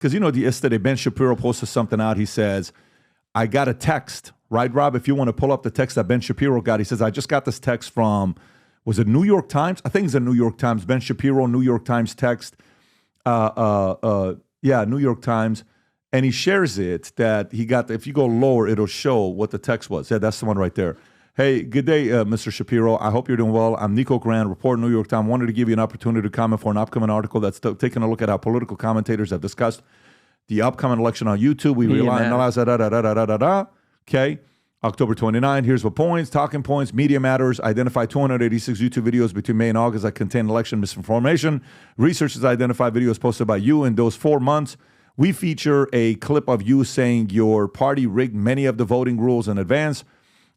because yesterday Ben Shapiro posted something out. He says, I got a text, right, Rob? If you want to pull up the text that Ben Shapiro got, he says, I just got this text from, was it New York Times? I think it's the New York Times. Ben Shapiro, New York Times text. Yeah, New York Times. And he shares it that he got, if you go lower, it'll show what the text was. Yeah, that's the one right there. Hey, good day, Mr. Shapiro. I hope you're doing well. I'm Nico Grant, reporter, New York Times. Wanted to give you an opportunity to comment for an upcoming article that's taking a look at how political commentators have discussed the upcoming election on YouTube. We rely on okay. October 29, here's what points, talking points, media matters, identify 286 YouTube videos between May and August that contain election misinformation. Researchers identify videos posted by you in those 4 months. We feature a clip of you saying your party rigged many of the voting rules in advance.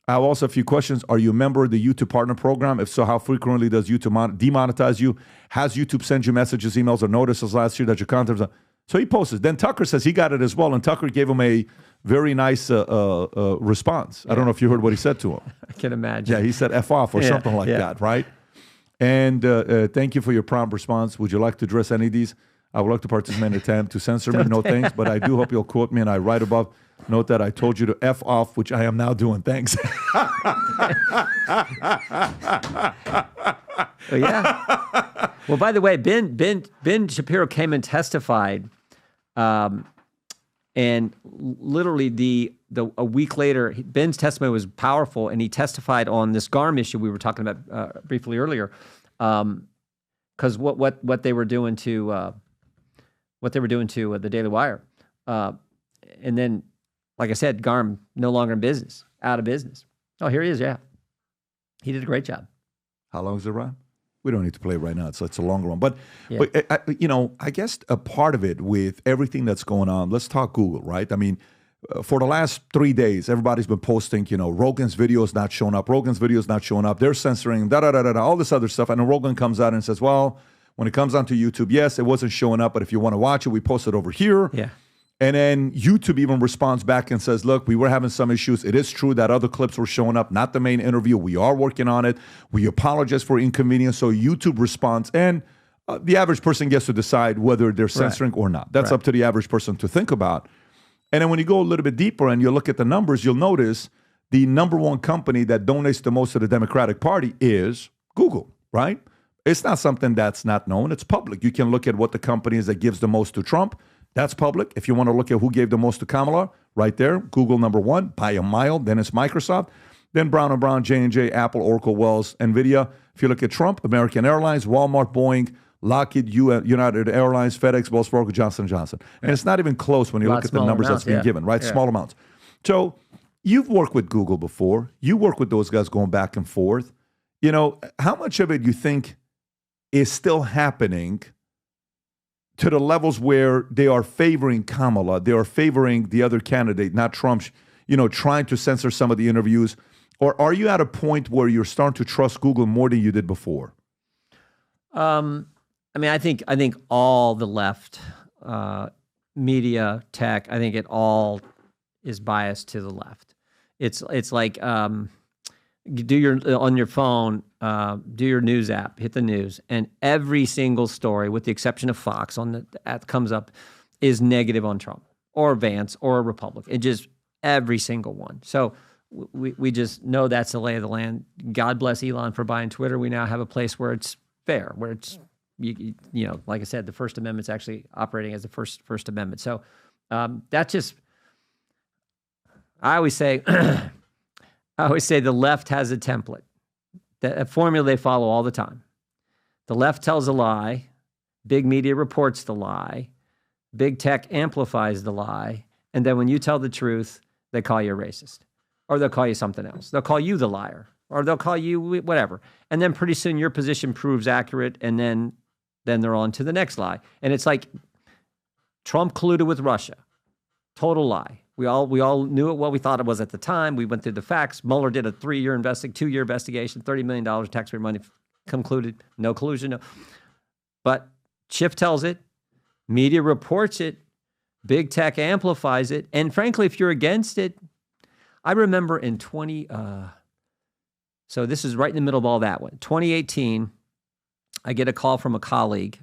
I have also a few questions. Are you a member of the YouTube Partner Program? If so, how frequently does YouTube demonetize you? Has YouTube sent you messages, emails, or notices last year that your content was... So he posted. Then Tucker says he got it as well, and Tucker gave him a very nice response. I don't know if you heard what he said to him. I can imagine. Yeah, he said F off or something like that, right? And thank you for your prompt response. Would you like to address any of these? I would like to participate in an attempt to censor me. No thanks, but I do hope you'll quote me, and I write above. Note that I told you to F off, which I am now doing. Thanks. Oh, yeah. Well, by the way, Ben Shapiro came and testified, and literally a week later, Ben's testimony was powerful, and he testified on this GARM issue we were talking about briefly earlier, because what they were doing to the Daily Wire, and then, like I said, GARM no longer in business, out of business. Oh, here he is. Yeah, he did a great job. How long is it, Ron? We don't need to play it right now. It's a longer one. But I guess a part of it with everything that's going on, let's talk Google, right? I mean, for the last 3 days, everybody's been posting, Rogan's video is not showing up. Rogan's video is not showing up. They're censoring, all this other stuff. And then Rogan comes out and says, well, when it comes onto YouTube, yes, it wasn't showing up. But if you want to watch it, we post it over here. Yeah. And then YouTube even responds back and says, look, we were having some issues. It is true that other clips were showing up, not the main interview. We are working on it. We apologize for inconvenience. So YouTube responds, and the average person gets to decide whether they're censoring or not. That's up to the average person to think about. And then when you go a little bit deeper and you look at the numbers, you'll notice the number one company that donates the most to the Democratic Party is Google, right? It's not something that's not known. It's public. You can look at what the company is that gives the most to Trump. That's public. If you want to look at who gave the most to Kamala, right there, Google number one by a mile. Then it's Microsoft. Then Brown & Brown, J&J, Apple, Oracle, Wells, NVIDIA. If you look at Trump, American Airlines, Walmart, Boeing, Lockheed, United Airlines, FedEx, Wells Fargo, Johnson & Johnson. And it's not even close when you look at the numbers that's been given, right? Yeah. Small amounts. So you've worked with Google before. You work with those guys going back and forth. How much of it you think is still happening to the levels where they are favoring Kamala, they are favoring the other candidate, not Trump, trying to censor some of the interviews? Or are you at a point where you're starting to trust Google more than you did before? I think all the left, media, tech, I think it all is biased to the left. It's like on your phone, do your news app, hit the news, and every single story, with the exception of Fox, that comes up, is negative on Trump or Vance or a Republican. It just every single one. So we just know that's the lay of the land. God bless Elon for buying Twitter. We now have a place where it's fair, where it's like I said, the First Amendment's actually operating as the First Amendment. So that's just, I always say the left has a template, a formula they follow all the time. The left tells a lie, big media reports the lie, big tech amplifies the lie, and then when you tell the truth, they call you a racist, or they'll call you something else. They'll call you the liar, or they'll call you whatever. And then pretty soon your position proves accurate, and then they're on to the next lie. And it's like Trump colluded with Russia. Total lie. We all knew it, what we thought it was at the time. We went through the facts. Mueller did a 2-year investigation, $30 million taxpayer money, concluded no collusion. No. But Schiff tells it, media reports it, big tech amplifies it, and frankly, if you're against it, I remember in so this is right in the middle of all that one. 2018, I get a call from a colleague,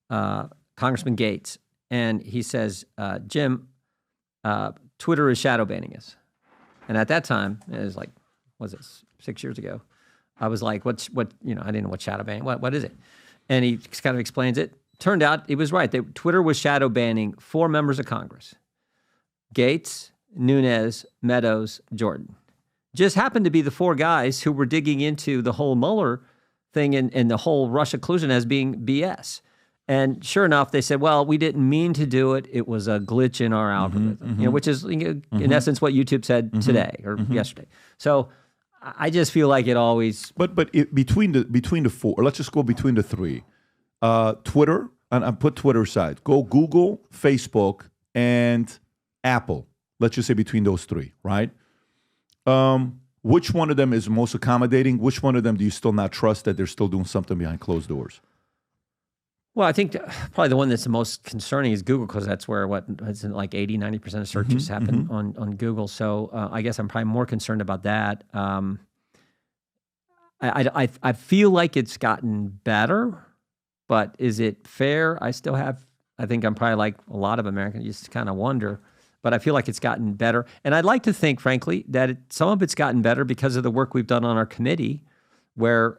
Congressman Gates, and he says, Jim, Twitter is shadow banning us. And at that time, it was like, was it 6 years ago? I was like, I didn't know what shadow banning, what is it? And he kind of explains it. Turned out he was right. Twitter was shadow banning 4 members of Congress: Gates, Nunes, Meadows, Jordan. Just happened to be the 4 guys who were digging into the whole Mueller thing and the whole Russia collusion as being BS. And sure enough, they said, well, we didn't mean to do it. It was a glitch in our algorithm, which is in essence what YouTube said today or yesterday. So I just feel like it always. But between the 4, let's just go between the 3. Twitter, and I put Twitter aside. Go Google, Facebook, and Apple. Let's just say between those 3, right? Which one of them is most accommodating? Which one of them do you still not trust that they're still doing something behind closed doors? Well, I think probably the one that's the most concerning is Google, because that's where it's like 80-90% of searches happen on Google. So I guess I'm probably more concerned about that. I feel like it's gotten better, but is it fair? I think I'm probably like a lot of Americans, just kind of wonder. But I feel like it's gotten better. And I'd like to think, frankly, that some of it's gotten better because of the work we've done on our committee, where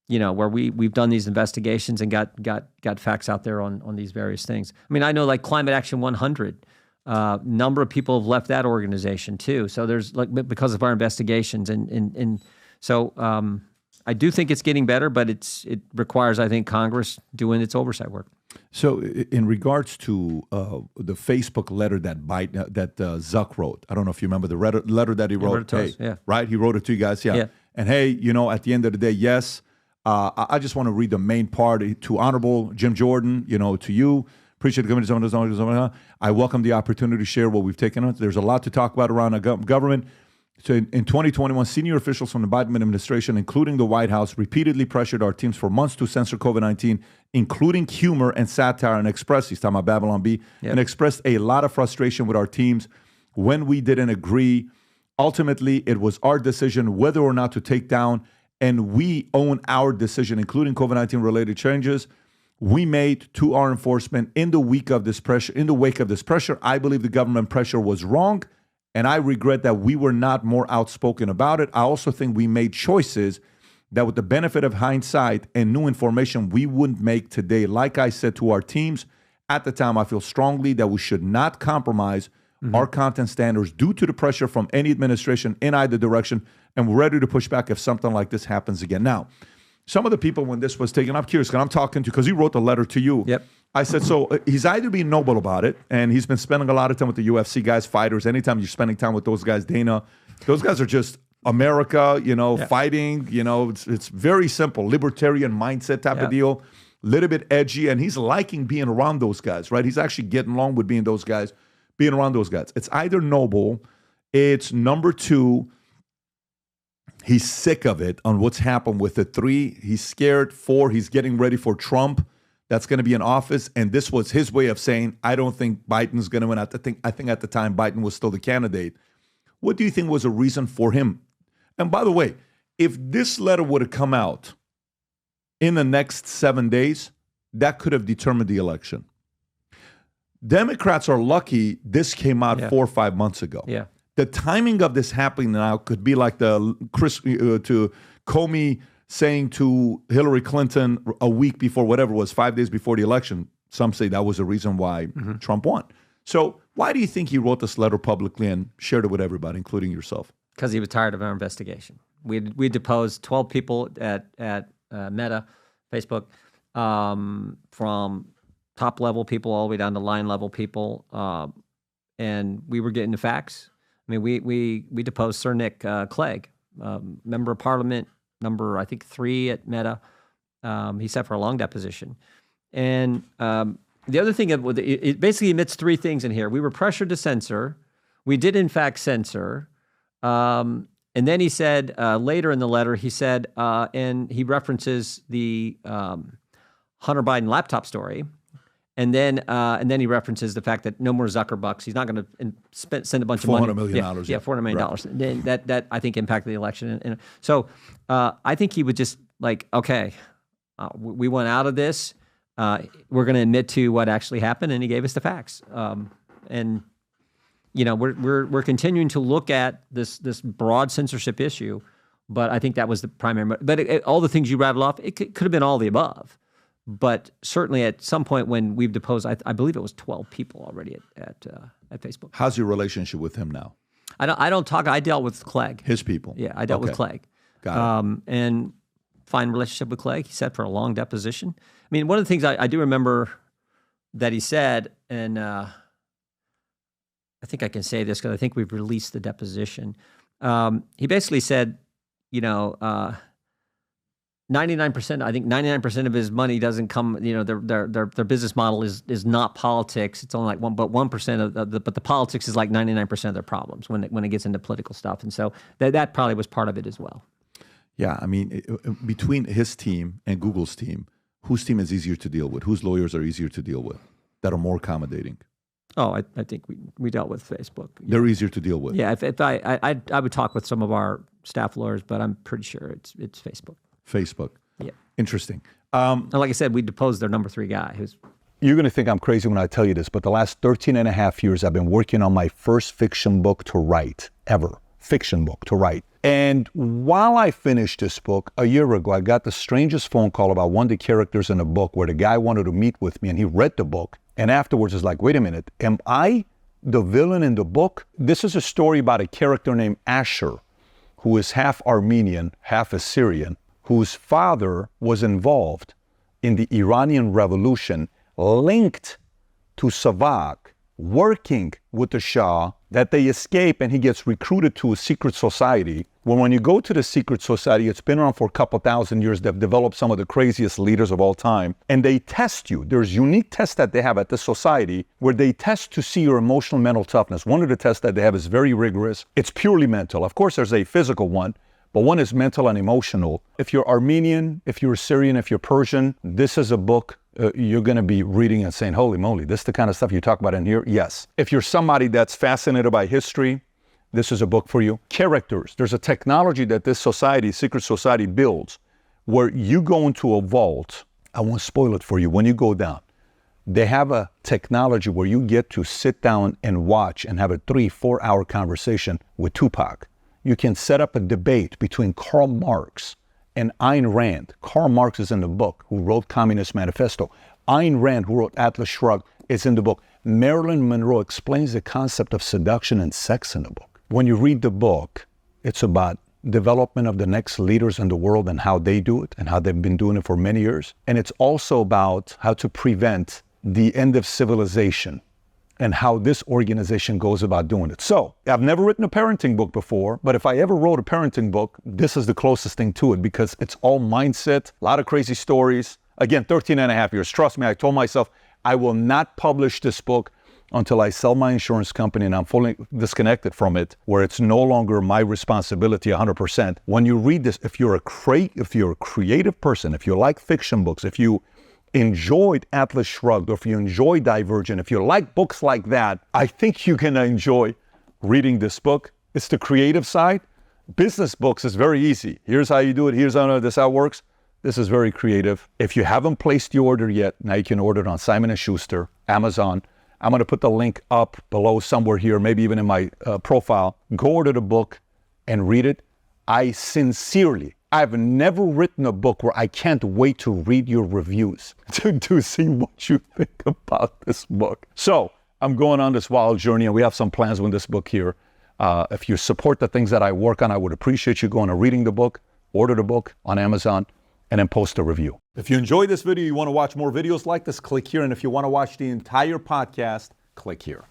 where we've done these investigations and got facts out there on these various things. I mean, I know like Climate Action 100, number of people have left that organization too. So there's like, because of our investigations, and so I do think it's getting better, but it requires, I think, Congress doing its oversight work. So, in regards to the Facebook letter that Zuck wrote, I don't know if you remember the letter that he wrote. Right? He wrote it to you guys. Yeah. And hey, at the end of the day, yes, I just want to read the main part to Honorable Jim Jordan. To you, appreciate the committee. I welcome the opportunity to share what we've taken on. There's a lot to talk about around our government. So in 2021, senior officials from the Biden administration, including the White House, repeatedly pressured our teams for months to censor COVID-19, including humor and satire, and expressed, he's talking about Babylon Bee, and expressed a lot of frustration with our teams when we didn't agree. Ultimately, it was our decision whether or not to take down, and we own our decision, including COVID-19 related changes we made to our enforcement in the wake of this pressure. I believe the government pressure was wrong, and I regret that we were not more outspoken about it. I also think we made choices that with the benefit of hindsight and new information we wouldn't make today. Like I said to our teams at the time, I feel strongly that we should not compromise our content standards due to the pressure from any administration in either direction, and we're ready to push back if something like this happens again. Now, some of the people when this was taken, I'm curious, because I'm talking to, because he wrote the letter to you. Yep. I said, so he's either being noble about it, and he's been spending a lot of time with the UFC guys, fighters. Anytime you're spending time with those guys, Dana, those guys are just America, fighting, it's very simple, libertarian mindset type of deal, little bit edgy, and he's liking being around those guys, right? He's actually getting along with being around those guys. It's either noble, it's number 2, he's sick of it on what's happened with it. 3, he's scared. 4, he's getting ready for Trump. That's going to be in office, and this was his way of saying, I don't think Biden's going to win. I think at the time Biden was still the candidate. What do you think was a reason for him? And by the way, if this letter would have come out in the next 7 days, that could have determined the election. Democrats are lucky this came out 4 or 5 months ago. Yeah. The timing of this happening now could be like to Comey saying to Hillary Clinton a week before, whatever it was, 5 days before the election. Some say that was the reason why Trump won. So why do you think he wrote this letter publicly and shared it with everybody, including yourself? Because he was tired of our investigation. We deposed 12 people at Meta, Facebook, from top level people all the way down to line level people, and we were getting the facts. I mean, we deposed Sir Nick Clegg, member of Parliament, number I think 3 at Meta. He sat for a long deposition, and the other thing, it basically admits 3 things in here. We were pressured to censor. We did in fact censor. And then he said later in the letter, he said, and he references the Hunter Biden laptop story. And then he references the fact that no more Zuckerbucks. He's not going to send a bunch of money. $400 million. $400 million. Right. That I think impacted the election. And so I think he would just like, okay, we went out of this. we're going to admit to what actually happened, and he gave us the facts. And we're continuing to look at this broad censorship issue, but I think that was the primary. But all the things you rattled off, it could have been all the above. But certainly at some point when we've deposed, I believe it was 12 people already at Facebook. How's your relationship with him now? I don't talk. I dealt with Clegg. His people. Yeah, I dealt with Clegg. Got it. And fine relationship with Clegg. He said for a long deposition. I mean, one of the things I do remember that he said, and I think I can say this because I think we've released the deposition. He basically said, 99%, I think 99% of his money doesn't come, their business model is not politics. It's only like 1% but the politics is like 99% of their problems when it gets into political stuff. And so that probably was part of it as well. Yeah, I mean, between his team and Google's team, whose team is easier to deal with? Whose lawyers are easier to deal with that are more accommodating? Oh, I think we dealt with Facebook. They're easier to deal with. Yeah, if I would talk with some of our staff lawyers, but I'm pretty sure it's Facebook. Facebook. Yeah. Interesting. And like I said, we deposed their number 3 guy. You're going to think I'm crazy when I tell you this, but the last 13 and a half years, I've been working on my first fiction book to write, ever. Fiction book to write. And while I finished this book, a year ago, I got the strangest phone call about one of the characters in the book where the guy wanted to meet with me, and he read the book. And afterwards, it's like, wait a minute, am I the villain in the book? This is a story about a character named Asher, who is half Armenian, half Assyrian, whose father was involved in the Iranian Revolution, linked to Zuck, working with the Shah, that they escape and he gets recruited to a secret society. When you go to the secret society, it's been around for a couple thousand years. They've developed some of the craziest leaders of all time. And they test you. There's unique tests that they have at the society where they test to see your emotional mental toughness. One of the tests that they have is very rigorous. It's purely mental. Of course, there's a physical one, but one is mental and emotional. If you're Armenian, if you're Syrian, if you're Persian, this is a book you're going to be reading and saying, holy moly, this is the kind of stuff you talk about in here? Yes. If you're somebody that's fascinated by history, this is a book for you. Characters. There's a technology that this society, secret society, builds where you go into a vault. I won't spoil it for you. When you go down, they have a technology where you get to sit down and watch and have a 3-4 hour conversation with Tupac. You can set up a debate between Karl Marx and Ayn Rand. Karl Marx is in the book, who wrote Communist Manifesto. Ayn Rand, who wrote Atlas Shrugged, is in the book. Marilyn Monroe explains the concept of seduction and sex in the book. When you read the book, it's about development of the next leaders in the world and how they do it and how they've been doing it for many years. And it's also about how to prevent the end of civilization and how this organization goes about doing it. So, I've never written a parenting book before, but if I ever wrote a parenting book, this is the closest thing to it because it's all mindset, a lot of crazy stories. Again, 13 and a half years. Trust me, I told myself I will not publish this book until I sell my insurance company and I'm fully disconnected from it, where it's no longer my responsibility 100%. When you read this, if you're a creative person, if you like fiction books, if you enjoyed Atlas Shrugged, or if you enjoy Divergent, if you like books like that, I think you're gonna enjoy reading this book. It's the creative side. Business books is very easy. Here's how you do it. Here's how this how it works. This is very creative. If you haven't placed the order yet, now you can order it on Simon & Schuster, Amazon. I'm gonna put the link up below somewhere here, maybe even in my profile. Go order the book and read it. I've never written a book where I can't wait to read your reviews to see what you think about this book. So I'm going on this wild journey and we have some plans with this book here. If you support the things that I work on, I would appreciate you going and reading the book, order the book on Amazon, and then post a review. If you enjoyed this video, you want to watch more videos like this, click here. And if you want to watch the entire podcast, click here.